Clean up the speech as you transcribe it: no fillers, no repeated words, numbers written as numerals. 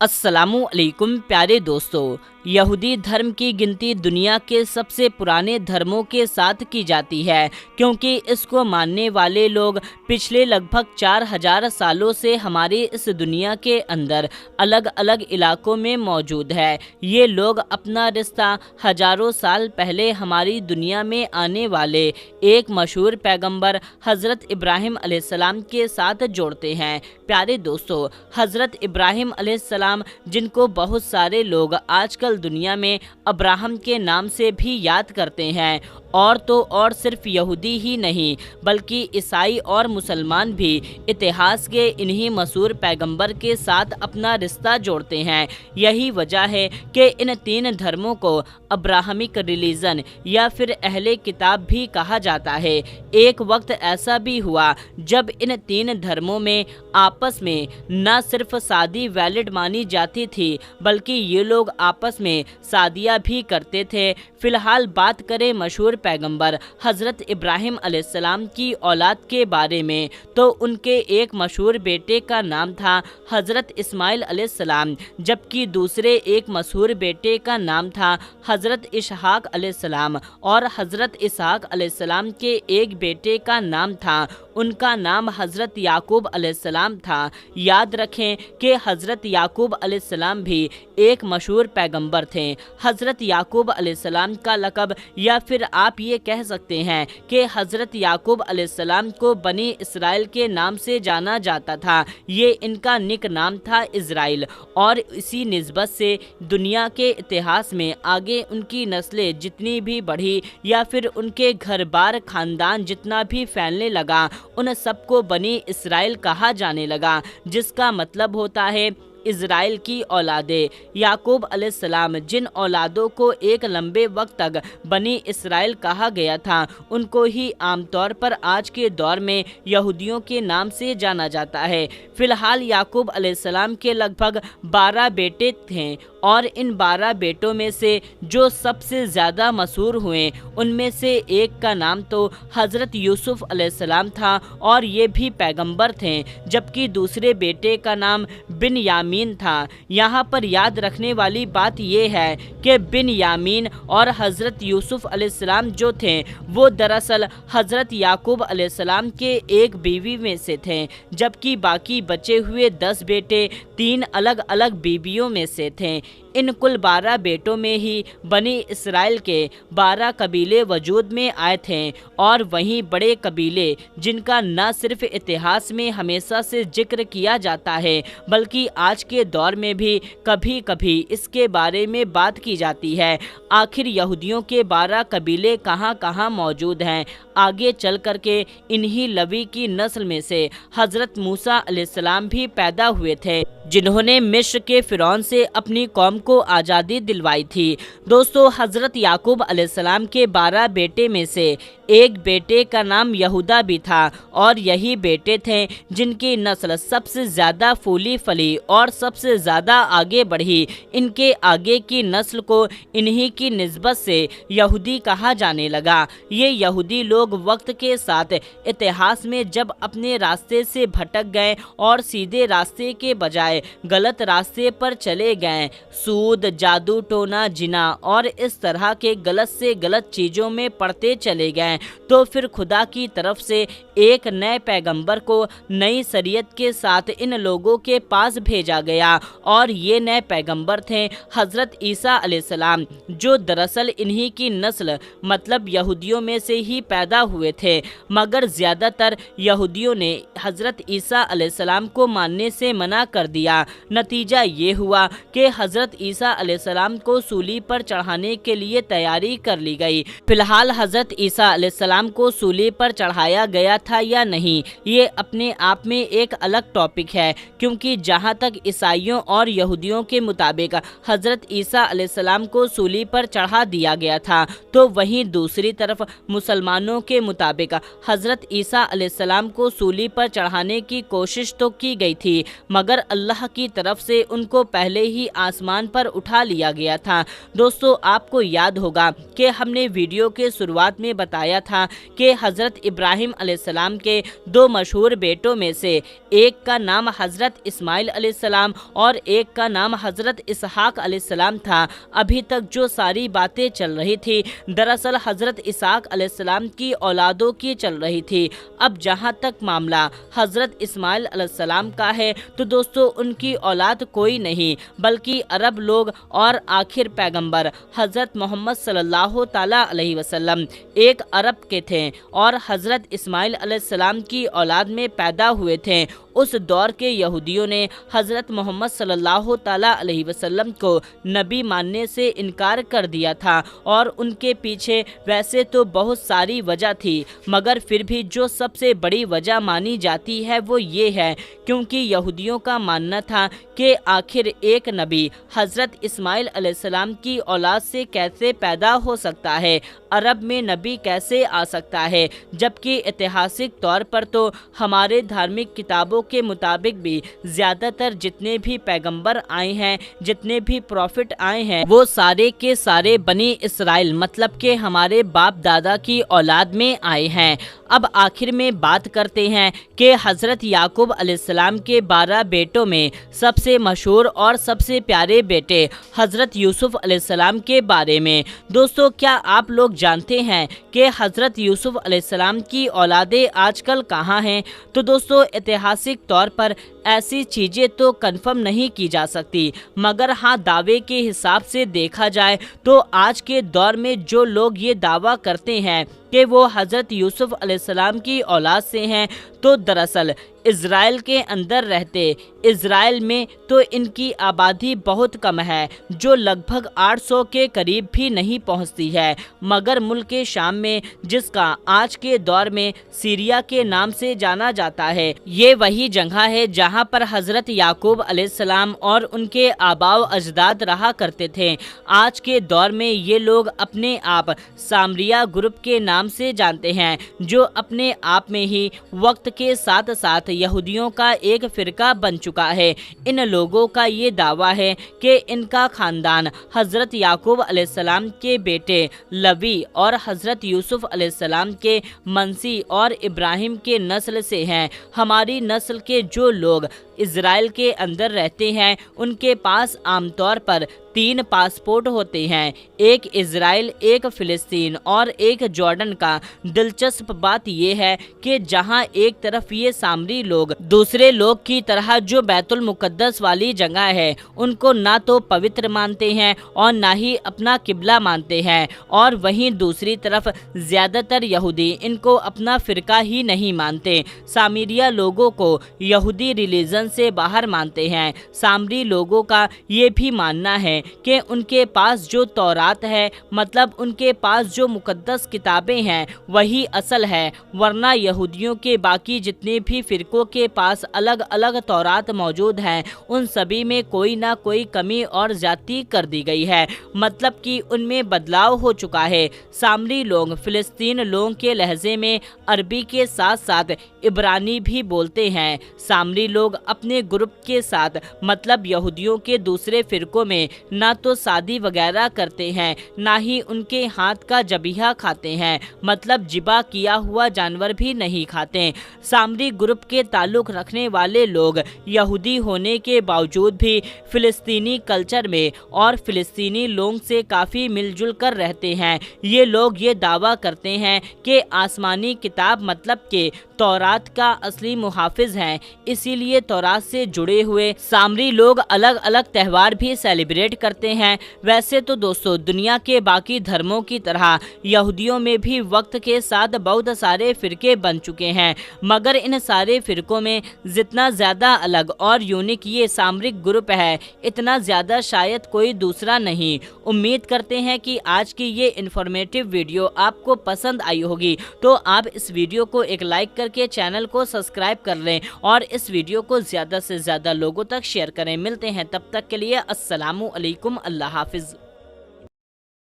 अस्सलामुअलैकुम प्यारे दोस्तों। यहूदी धर्म की गिनती दुनिया के सबसे पुराने धर्मों के साथ की जाती है, क्योंकि इसको मानने वाले लोग पिछले लगभग 4000 सालों से हमारी इस दुनिया के अंदर अलग अलग इलाकों में मौजूद है। ये लोग अपना रिश्ता हजारों साल पहले हमारी दुनिया में आने वाले एक मशहूर पैगंबर हज़रत इब्राहिम अलैहिस्सलाम के साथ जोड़ते हैं। प्यारे दोस्तों, हज़रत इब्राहिम अलैहिस्सलाम, जिनको बहुत सारे लोग आजकल दुनिया में अब्राहम के नाम से भी याद करते हैं, और तो और सिर्फ यहूदी ही नहीं बल्कि ईसाई और मुसलमान भी इतिहास के इन्हीं मशहूर पैगंबर के साथ अपना रिश्ता जोड़ते हैं। यही वजह है कि इन तीन धर्मों को अब्राहमिक रिलीजन या फिर अहले किताब भी कहा जाता है। एक वक्त ऐसा भी हुआ जब इन तीन धर्मों में आपस में न सिर्फ शादी वैलिड मानी जाती थी, बल्कि ये लोग आपस में शादियाँ भी करते थे। फिलहाल बात करें मशहूर पैगंबर हज़रत इब्राहिम अलैहिस्सलाम की औलाद के बारे में, तो उनके एक मशहूर बेटे का नाम था हज़रत इस्माइल अलैहिस्सलाम, जबकि दूसरे एक मशहूर बेटे का नाम था हज़रत इसहाक अलैहिस्सलाम, और हज़रत इसहाक अलैहिस्सलाम के एक बेटे का नाम था, उनका नाम हज़रत याकूब अलैहिस्सलाम था। याद रखें कि हज़रत याकूब अलैहिस्सलाम भी एक मशहूर पैगंबर थे। हज़रत याकूब अलैहिस्सलाम का लक़ब, या फिर आप ये कह सकते हैं कि हज़रत याकूब अलैहिस्सलाम को बनी इसराइल के नाम से जाना जाता था। ये इनका निक नाम था इज़राइल, और इसी निस्बत से दुनिया के इतिहास में आगे उनकी नस्लें जितनी भी बढ़ी या फिर उनके घर बार ख़ानदान जितना भी फैलने लगा, उन सबको बनी इसराइल कहा जाने लगा, जिसका मतलब होता है इज़राइल की औलादे। याकूब अलैहिस्सलाम, जिन औलादों को एक लंबे वक्त तक बनी इसराइल कहा गया था, उनको ही आमतौर पर आज के दौर में यहूदियों के नाम से जाना जाता है। फिलहाल याकूब अलैहिस्सलाम के लगभग 12 बेटे थे, और इन 12 बेटों में से जो सबसे ज़्यादा मशहूर हुए उनमें से एक का नाम तो हज़रत यूसुफ अलैहिस्सलाम था, और ये भी पैगंबर थे, जबकि दूसरे बेटे का नाम बिनयामीन था। यहाँ पर याद रखने वाली बात यह है कि बिनयामीन और हज़रत यूसुफ अलैहिस्सलाम जो थे वो दरअसल हज़रत याकूब अलैहिस्सलाम के एक बीवी में से थे, जबकि बाकी बचे हुए 10 बेटे 3 अलग अलग बीवियों में से थे। इन कुल 12 बेटों में ही बनी इसराइल के 12 कबीले वजूद में आए थे, और वहीं बड़े कबीले जिनका न सिर्फ इतिहास में हमेशा से जिक्र किया जाता है, बल्कि आज के दौर में भी कभी कभी इसके बारे में बात की जाती है। आखिर यहूदियों के 12 कबीले कहाँ कहाँ मौजूद हैं? आगे चल करके इन्हीं लवी की नस्ल में से हज़रत मूसा अलैहिस्सलाम भी पैदा हुए थे, जिन्होंने मिस्र के फ़िरौन से अपनी कौम को आज़ादी दिलवाई थी। दोस्तों, हज़रत याकूब अलैहिस्सलाम के 12 बेटे में से एक बेटे का नाम यहूदा भी था, और यही बेटे थे जिनकी नस्ल सबसे ज़्यादा फूली फली और सबसे ज़्यादा आगे बढ़ी। इनके आगे की नस्ल को इन्हीं की निस्बत से यहूदी कहा जाने लगा। ये यहूदी लोग वक्त के साथ इतिहास में जब अपने रास्ते से भटक गए और सीधे रास्ते के बजाय गलत रास्ते पर चले गए, सूद, जादू टोना, जिना और इस तरह के गलत से गलत चीज़ों में पड़ते चले गए, तो फिर खुदा की तरफ से एक नए पैगंबर को नई शरीयत के साथ इन लोगों के पास भेजा गया, और ये नए पैगंबर थे हज़रत ईसा अलैहिस्सलाम, जो दरअसल इन्हीं की नस्ल मतलब यहूदियों में से ही पैदा हुए थे। मगर ज़्यादातर यहूदियों ने हज़रत ईसा अलैहिस्सलाम को मानने से मना कर दिया। नतीजा ये हुआ कि हज़रत ईसा अलैहिस्सलाम को सूली पर चढ़ाने के लिए तैयारी कर ली गई। फिलहाल हज़रत ईसा अलैहिस्सलाम को सूली पर चढ़ाया गया था या नहीं, ये अपने आप में एक अलग टॉपिक है, क्योंकि जहाँ तक ईसाइयों और यहूदियों के मुताबिक हज़रत ईसा अलैहिस्सलाम को सूली पर चढ़ा दिया गया था, तो वहीं दूसरी तरफ मुसलमानों के मुताबिक हज़रत ईसा अलैहिस्सलाम को सूली पर चढ़ाने की कोशिश तो की गई थी, मगर अल्लाह की तरफ से उनको पहले ही आसमान पर उठा लिया गया था। दोस्तों, आपको याद होगा कि हमने वीडियो के शुरुआत में बताया था कि हज़रत इब्राहिम अलैहिस्सलाम के दो मशहूर बेटों में से एक का नाम हज़रत इस्माइल अलैहिस्सलाम और एक का नाम हज़रत इसहाक अलैहिस्सलाम था। अभी तक जो सारी बातें चल रही थी, दरअसल हज़रत इसहाक अलैहिस्सलाम की औलादों की चल रही थी। अब जहाँ तक मामला हज़रत इस्माइल अलैहिस्सलाम का है, तो दोस्तों उनकी औलाद कोई नहीं बल्कि अरब लोग और आखिर पैगंबर हज़रत मोहम्मद सल्लल्लाहु ताला अलैहि वसल्लम एक अरब के थे और हज़रत इस्माइल अलैहिस्सलाम की औलाद में पैदा हुए थे। उस दौर के यहूदियों ने हज़रत मोहम्मद सल्लल्लाहु ताला अलैहि वसल्लम को नबी मानने से इनकार कर दिया था और उनके पीछे वैसे तो बहुत सारी वजह थी, मगर फिर भी जो सबसे बड़ी वजह मानी जाती है वो ये है क्योंकि यहूदियों का मानना था कि आखिर एक नबी हज़रत इस्माइल अलैहिस्सलाम की औलाद से कैसे पैदा हो सकता है, अरब में नबी कैसे आ सकता है, जबकि ऐतिहासिक तौर पर तो हमारे धार्मिक किताबों के मुताबिक भी ज़्यादातर जितने भी पैगंबर आए हैं, जितने भी प्रॉफिट आए हैं, वो सारे के सारे बनी इसराइल मतलब के हमारे बाप दादा की औलाद में आए हैं। अब आखिर में बात करते हैं कि हज़रत याकूब अलैहिस्सलाम के 12 बेटों में सबसे मशहूर और सबसे प्यारे बेटे हज़रत यूसुफ अलैहिस्सलाम के बारे में। दोस्तों, क्या आप लोग जानते हैं कि हज़रत यूसुफ अलैहिस्सलाम की औलादें आजकल कहाँ हैं? तो दोस्तों, ऐतिहासिक तौर पर ऐसी चीज़ें तो कंफर्म नहीं की जा सकती, मगर हाँ दावे के हिसाब से देखा जाए तो आज के दौर में जो लोग ये दावा करते हैं कि वो हज़रत यूसुफ अलैहिस्सलाम की औलाद से हैं, तो दरअसल इज़राइल के अंदर रहते इज़राइल में तो इनकी आबादी बहुत कम है, जो लगभग 800 के करीब भी नहीं पहुंचती है, मगर मुल्क शाम में, जिसका आज के दौर में सीरिया के नाम से जाना जाता है, ये वही जगह है जहां पर हज़रत याकूब अलैहिस्सलाम और उनके आबाओ अजदाद रहा करते थे। आज के दौर में ये लोग अपने आप सामरिया ग्रुप के नाम से जानते हैं, जो अपने आप में ही वक्त के साथ साथ यहूदियों का एक फ़िरका बन चुका है। इन लोगों का ये दावा है कि इनका ख़ानदान हज़रत याकूब अलैहिस्सलाम के बेटे लवी और हज़रत यूसुफ अलैहिस्सलाम के मंसी और इब्राहिम के नस्ल से हैं। हमारी नस्ल के जो लोग इज़राइल के अंदर रहते हैं, उनके पास आमतौर पर 3 पासपोर्ट होते हैं, एक इज़राइल, एक फ़िलिस्तीन और एक जॉर्डन का। दिलचस्प बात यह है कि जहां एक तरफ ये सामरी लोग दूसरे लोग की तरह जो बैतुल मुक़द्दस वाली जगह है उनको ना तो पवित्र मानते हैं और ना ही अपना किबला मानते हैं, और वहीं दूसरी तरफ ज़्यादातर यहूदी इनको अपना फ़िरका ही नहीं मानते। सामरिया लोगों को यहूदी रिलीजन से बाहर मानते हैं। सामरी लोगों का ये भी मानना है कि उनके पास जो तौरात है, मतलब उनके पास जो मुकद्दस किताबें हैं, वही असल है, वरना यहूदियों के बाकी जितने भी फ़िरकों के पास अलग अलग तौरात मौजूद हैं, उन सभी में कोई ना कोई कमी और ज़्यादती कर दी गई है, मतलब कि उनमें बदलाव हो चुका है। सामरी लोग फ़िलिस्तीन लोगों के लहजे में अरबी के साथ साथ इब्रानी भी बोलते हैं। सामरी लोग अपने ग्रुप के साथ मतलब यहूदियों के दूसरे फ़िरकों में ना तो शादी वगैरह करते हैं, ना ही उनके हाथ का जबीहा खाते हैं, मतलब जिबा किया हुआ जानवर भी नहीं खाते। सामरी ग्रुप के ताल्लुक़ रखने वाले लोग यहूदी होने के बावजूद भी फ़िलिस्तीनी कल्चर में और फ़िलिस्तीनी लोगों से काफ़ी मिलजुल कर रहते हैं। ये लोग ये दावा करते हैं कि आसमानी किताब मतलब के तौरात का असली मुहाफिज हैं, इसीलिए तौरात से जुड़े हुए सामरी लोग अलग अलग त्यौहार भी सेलिब्रेट करते हैं। वैसे तो दोस्तों, दुनिया के बाकी धर्मों की तरह यहूदियों में भी वक्त के साथ बहुत सारे फ़िरके बन चुके हैं, मगर इन सारे फ़िरकों में जितना ज़्यादा अलग और यूनिक ये सामरिक ग्रुप है, इतना ज़्यादा शायद कोई दूसरा नहीं। उम्मीद करते हैं कि आज की ये इन्फॉर्मेटिव वीडियो आपको पसंद आई होगी, तो आप इस वीडियो को एक लाइक करके चैनल को सब्सक्राइब कर लें और इस वीडियो को ज़्यादा से ज़्यादा लोगों तक शेयर करें। मिलते हैं तब तक के लिए, अस्सलामु अलैकुम, अल्लाह हाफिज़।